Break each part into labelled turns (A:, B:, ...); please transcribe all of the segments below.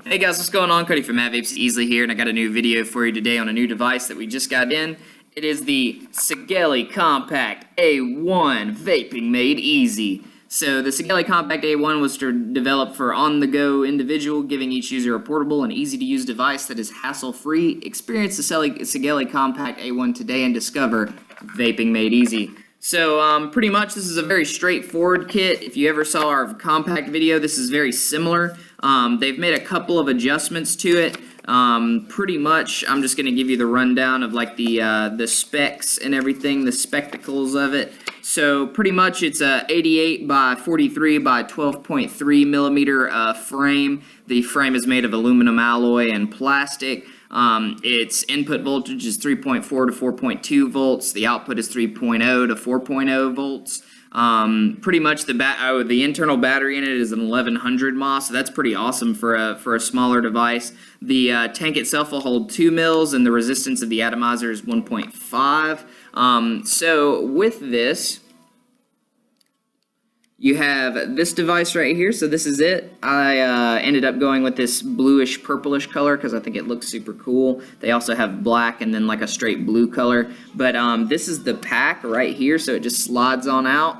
A: Hey guys, what's going on? Cody from Matt Vapes Easily here, and I got a new video for you today on a new device that we just got in. It is the Sigelei Compak A1 Vaping Made Easy. So the Sigelei Compak A1 was developed for on-the-go individual, giving each user a portable and easy-to-use device that is hassle-free. Experience the Sigelei Compak A1 today and discover vaping made easy. So pretty much this is a very straightforward kit. If you ever saw our compact video, this is very similar. They've made a couple of adjustments to it. Pretty much I'm just going to give you the rundown of like the specs and everything, the spectacles of it. So pretty much it's a 88 by 43 by 12.3 millimeter frame. The frame is made of aluminum alloy and plastic. Its input voltage is 3.4 to 4.2 volts. The output is 3.0 to 4.0 volts. Pretty much the internal battery in it is an 1100 mAh, so that's pretty awesome for a smaller device. The tank itself will hold 2 mils, and the resistance of the atomizer is 1.5. So with this, you have this device right here, so this is it. I ended up going with this bluish purplish color because I think it looks super cool. They also have black and then like a straight blue color. But this is the pack right here, so it just slides on out.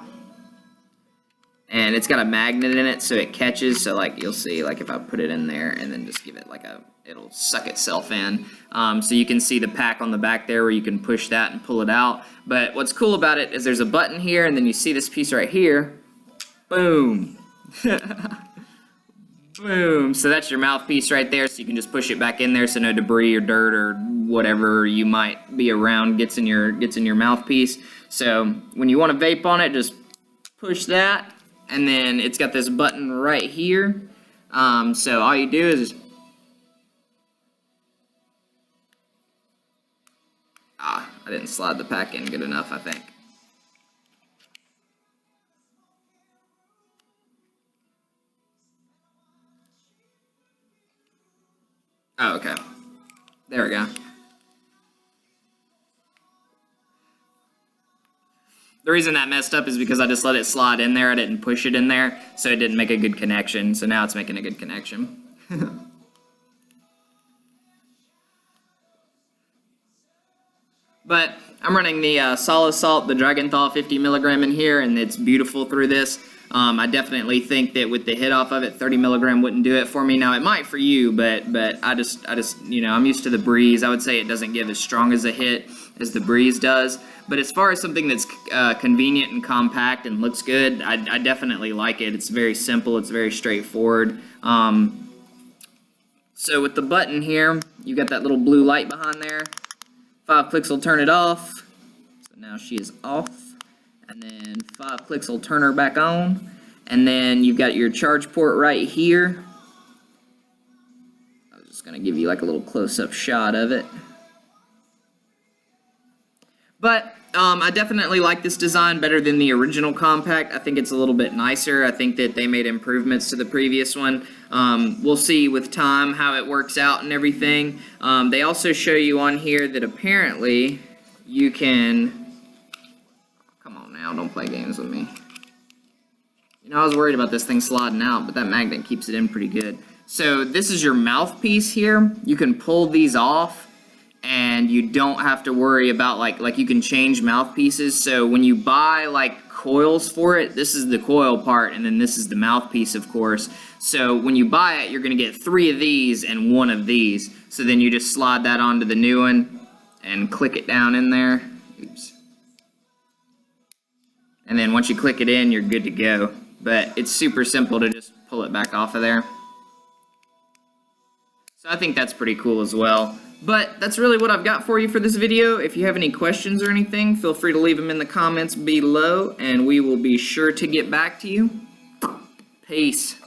A: And it's got a magnet in it, so it catches. So like you'll see, like if I put it in there and then just give it like it'll suck itself in. So you can see the pack on the back there where you can push that and pull it out. But what's cool about it is there's a button here, and then you see this piece right here. Boom. Boom. So that's your mouthpiece right there, so you can just push it back in there so no debris or dirt or whatever you might be around gets in your mouthpiece. So when you want to vape on it, just push that, and then it's got this button right here. So all you do is I didn't slide the pack in good enough, I think. Oh, okay. There we go. The reason that messed up is because I just let it slide in there. I didn't push it in there, so it didn't make a good connection. So now it's making a good connection. But I'm running the Solid Salt, the Dragon Thaw 50 milligram in here, and it's beautiful through this. I definitely think that with the hit off of it, 30 milligram wouldn't do it for me. Now it might for you, but I just you know, I'm used to the Breeze. I would say it doesn't give as strong as a hit as the Breeze does. But as far as something that's convenient and compact and looks good, I definitely like it. It's very simple. It's very straightforward. So with the button here, you got that little blue light behind there. 5 clicks will turn it off. So now she is off. And then 5 clicks will turn her back on. And then you've got your charge port right here. I was just going to give you like a little close-up shot of it. But I definitely like this design better than the original Compact. I think it's a little bit nicer. I think that they made improvements to the previous one. We'll see with time how it works out and everything. They also show you on here that apparently you can... Don't play games with me. You know, I was worried about this thing sliding out, but that magnet keeps it in pretty good. So this is your mouthpiece here. You can pull these off, and you don't have to worry about like you can change mouthpieces. So when you buy like coils for it, this is the coil part, and then this is the mouthpiece, of course. So when you buy it, you're gonna get 3 of these and 1 of these. So then you just slide that onto the new one and click it down in there. Oops. And then once you click it in, you're good to go. But it's super simple to just pull it back off of there. So I think that's pretty cool as well. But that's really what I've got for you for this video. If you have any questions or anything, feel free to leave them in the comments below, and we will be sure to get back to you. Peace.